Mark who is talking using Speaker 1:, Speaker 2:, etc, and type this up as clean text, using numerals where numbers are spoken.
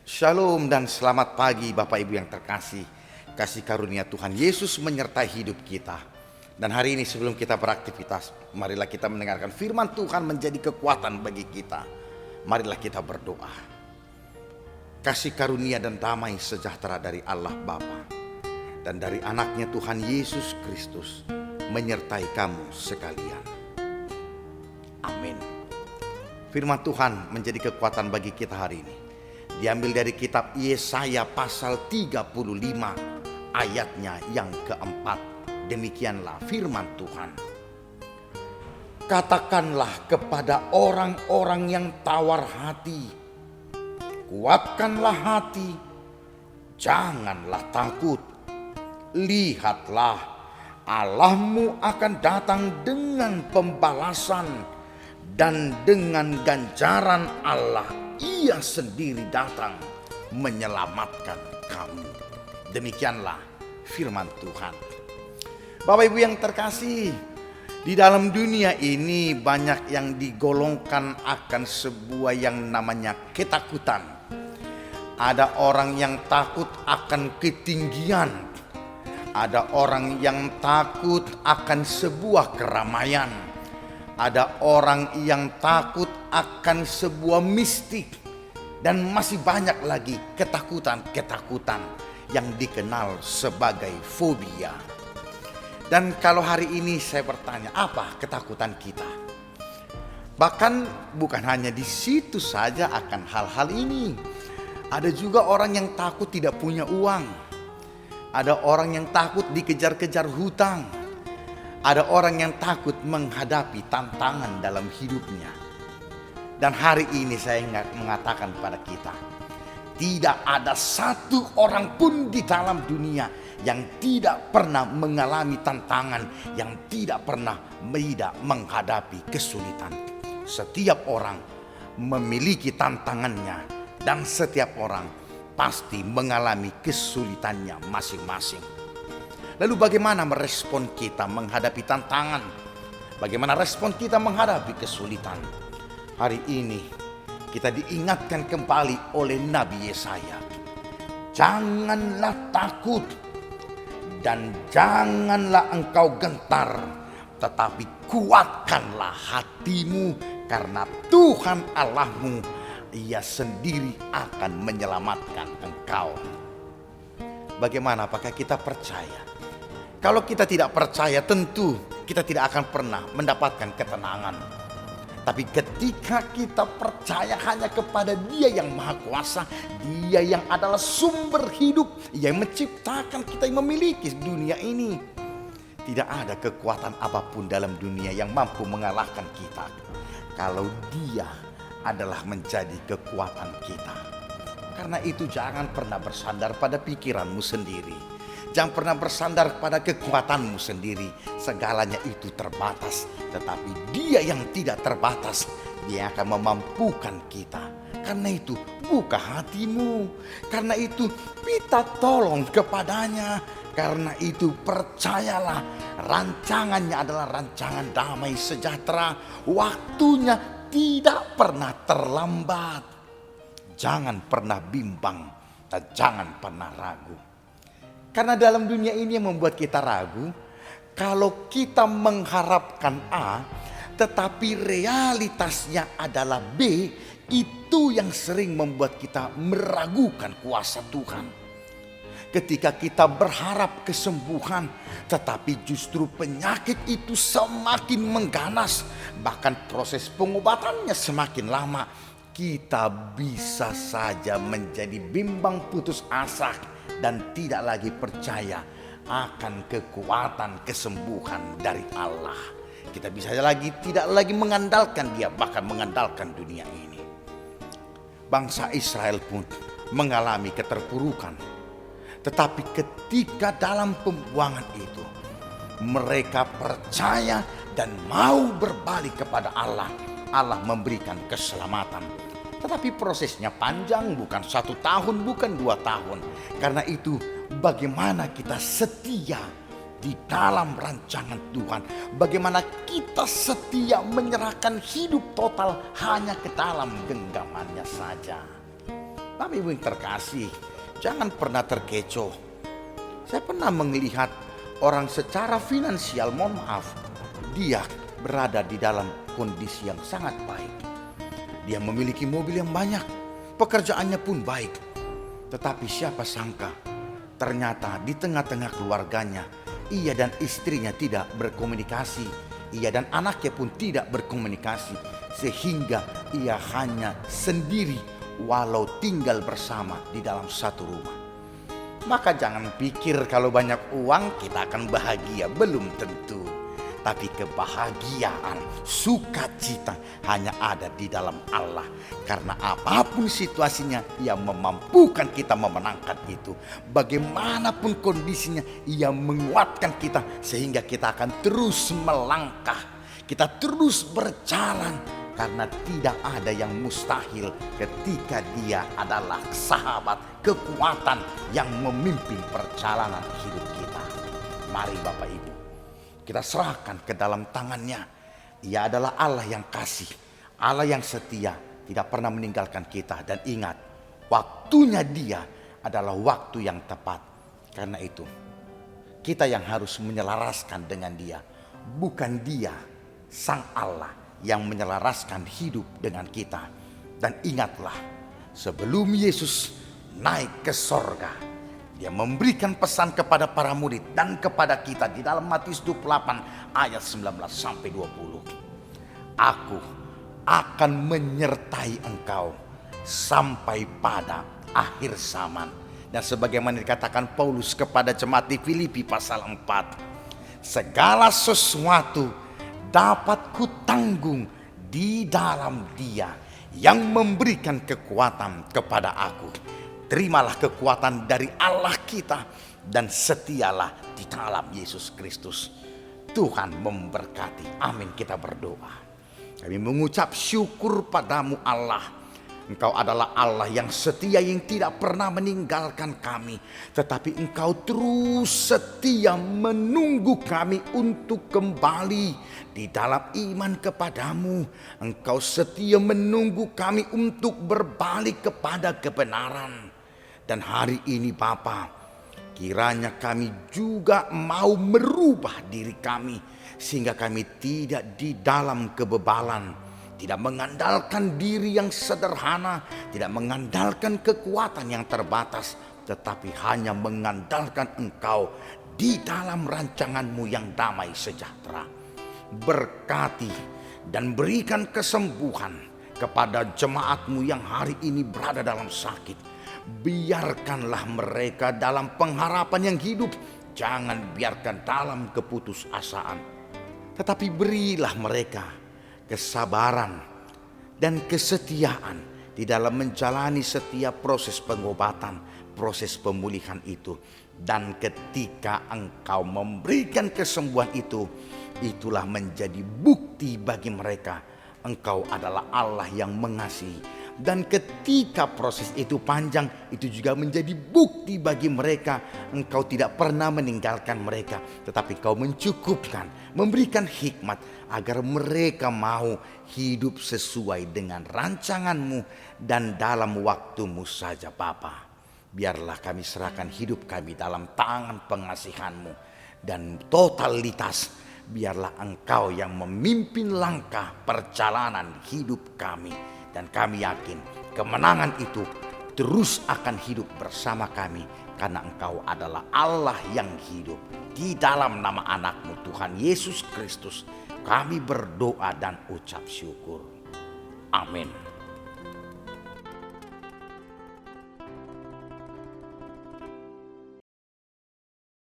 Speaker 1: Shalom dan selamat pagi Bapak Ibu yang terkasih. Kasih karunia Tuhan Yesus menyertai hidup kita. Dan hari ini sebelum kita beraktivitas, marilah kita mendengarkan firman Tuhan menjadi kekuatan bagi kita. Marilah kita berdoa. Kasih karunia dan damai sejahtera dari Allah Bapa dan dari anaknya Tuhan Yesus Kristus menyertai kamu sekalian. Amin. Firman Tuhan menjadi kekuatan bagi kita hari ini. Diambil dari kitab Yesaya pasal 35 ayatnya yang keempat. Demikianlah firman Tuhan. Katakanlah kepada orang-orang yang tawar hati, kuatkanlah hati, janganlah takut. Lihatlah, Allahmu akan datang dengan pembalasan, dan dengan ganjaran Allah Ia sendiri datang menyelamatkan kamu. Demikianlah firman Tuhan. Bapak Ibu yang terkasih, di dalam dunia ini banyak yang digolongkan akan sebuah yang namanya ketakutan. Ada orang yang takut akan ketinggian. Ada orang yang takut akan sebuah keramaian. Ada orang yang takut akan sebuah mistik. Dan masih banyak lagi ketakutan-ketakutan yang dikenal sebagai fobia. Dan kalau hari ini saya bertanya, apa ketakutan kita? Bahkan bukan hanya di situ saja akan hal-hal ini. Ada juga orang yang takut tidak punya uang. Ada orang yang takut dikejar-kejar hutang. Ada orang yang takut menghadapi tantangan dalam hidupnya. Dan hari ini saya mengatakan kepada kita, tidak ada satu orang pun di dalam dunia yang tidak pernah mengalami tantangan, yang tidak pernah menghadapi kesulitan. Setiap orang memiliki tantangannya, dan setiap orang pasti mengalami kesulitannya masing-masing. Lalu bagaimana merespon kita menghadapi tantangan? Bagaimana respon kita menghadapi kesulitan? Hari ini kita diingatkan kembali oleh Nabi Yesaya. Janganlah takut dan janganlah engkau gentar, tetapi kuatkanlah hatimu, karena Tuhan Allahmu, Ia sendiri akan menyelamatkan engkau. Bagaimana? Apakah kita percaya? Kalau kita tidak percaya, tentu kita tidak akan pernah mendapatkan ketenangan. Tapi ketika kita percaya hanya kepada Dia yang Maha Kuasa, Dia yang adalah sumber hidup, Ia yang menciptakan kita, yang memiliki dunia ini, tidak ada kekuatan apapun dalam dunia yang mampu mengalahkan kita, kalau Dia adalah menjadi kekuatan kita. Karena itu jangan pernah bersandar pada pikiranmu sendiri. Jangan pernah bersandar pada kekuatanmu sendiri. Segalanya itu terbatas. Tetapi Dia yang tidak terbatas, Dia akan memampukan kita. Karena itu buka hatimu. Karena itu minta tolong kepadanya. Karena itu percayalah, rancangannya adalah rancangan damai sejahtera. Waktunya tidak pernah terlambat. Jangan pernah bimbang dan jangan pernah ragu. Karena dalam dunia ini yang membuat kita ragu, kalau kita mengharapkan A, tetapi realitasnya adalah B, itu yang sering membuat kita meragukan kuasa Tuhan. Ketika kita berharap kesembuhan, tetapi justru penyakit itu semakin mengganas, bahkan proses pengobatannya semakin lama, kita bisa saja menjadi bimbang putus asa dan tidak lagi percaya akan kekuatan kesembuhan dari Allah. Kita bisa tidak lagi mengandalkan Dia, bahkan mengandalkan dunia ini. Bangsa Israel pun mengalami keterpurukan. Tetapi ketika dalam pembuangan itu mereka percaya dan mau berbalik kepada Allah, Allah memberikan keselamatan. Tetapi prosesnya panjang, bukan 1 tahun, bukan 2 tahun. Karena itu bagaimana kita setia di dalam rancangan Tuhan. Bagaimana kita setia menyerahkan hidup total hanya ke dalam genggamannya saja. Bapak Ibu yang terkasih, jangan pernah terkecoh. Saya pernah melihat orang secara finansial, mohon maaf, dia berada di dalam kondisi yang sangat baik. Dia memiliki mobil yang banyak, pekerjaannya pun baik. Tetapi siapa sangka, ternyata di tengah-tengah keluarganya, ia dan istrinya tidak berkomunikasi. Ia dan anaknya pun tidak berkomunikasi. Sehingga ia hanya sendiri walau tinggal bersama di dalam satu rumah. Maka jangan pikir kalau banyak uang kita akan bahagia, belum tentu. Tapi kebahagiaan, sukacita hanya ada di dalam Allah. Karena apapun situasinya, Ia memampukan kita memenangkan itu. Bagaimanapun kondisinya, Ia menguatkan kita sehingga kita akan terus melangkah. Kita terus berjalan karena tidak ada yang mustahil ketika Dia adalah sahabat, kekuatan yang memimpin perjalanan hidup kita. Mari Bapak Ibu, kita serahkan ke dalam tangan-Nya. Ia adalah Allah yang kasih, Allah yang setia, tidak pernah meninggalkan kita. Dan ingat, waktunya Dia adalah waktu yang tepat. Karena itu, kita yang harus menyelaraskan dengan Dia, bukan Dia, Sang Allah, yang menyelaraskan hidup dengan kita. Dan ingatlah, sebelum Yesus naik ke sorga, Dia memberikan pesan kepada para murid dan kepada kita di dalam Matius 28 ayat 19 sampai 20. Aku akan menyertai engkau sampai pada akhir zaman. Dan sebagaimana dikatakan Paulus kepada jemaat di Filipi pasal 4, segala sesuatu dapat kutanggung di dalam Dia yang memberikan kekuatan kepada aku. Terimalah kekuatan dari Allah kita dan setialah di dalam Yesus Kristus. Tuhan memberkati. Amin. Kita berdoa. Kami mengucap syukur padamu Allah. Engkau adalah Allah yang setia, yang tidak pernah meninggalkan kami. Tetapi Engkau terus setia menunggu kami untuk kembali di dalam iman kepadamu. Engkau setia menunggu kami untuk berbalik kepada kebenaran. Dan hari ini Bapa, kiranya kami juga mau merubah diri kami, sehingga kami tidak di dalam kebebalan, tidak mengandalkan diri yang sederhana, tidak mengandalkan kekuatan yang terbatas, tetapi hanya mengandalkan Engkau di dalam rancangan-Mu yang damai sejahtera. Berkati dan berikan kesembuhan kepada jemaat-Mu yang hari ini berada dalam sakit. Biarkanlah mereka dalam pengharapan yang hidup. Jangan biarkan dalam keputusasaan. Tetapi berilah mereka kesabaran dan kesetiaan di dalam menjalani setiap proses pengobatan, proses pemulihan itu. Dan ketika Engkau memberikan kesembuhan itu, itulah menjadi bukti bagi mereka Engkau adalah Allah yang mengasihi. Dan ketika proses itu panjang, itu juga menjadi bukti bagi mereka Engkau tidak pernah meninggalkan mereka, tetapi Engkau mencukupkan, memberikan hikmat agar mereka mau hidup sesuai dengan rancangan-Mu dan dalam waktu-Mu saja Bapa. Biarlah kami serahkan hidup kami dalam tangan pengasihan-Mu, dan totalitas biarlah Engkau yang memimpin langkah perjalanan hidup kami. Dan kami yakin kemenangan itu terus akan hidup bersama kami, karena Engkau adalah Allah yang hidup. Di dalam nama anak-Mu Tuhan Yesus Kristus kami berdoa dan ucap syukur. Amin.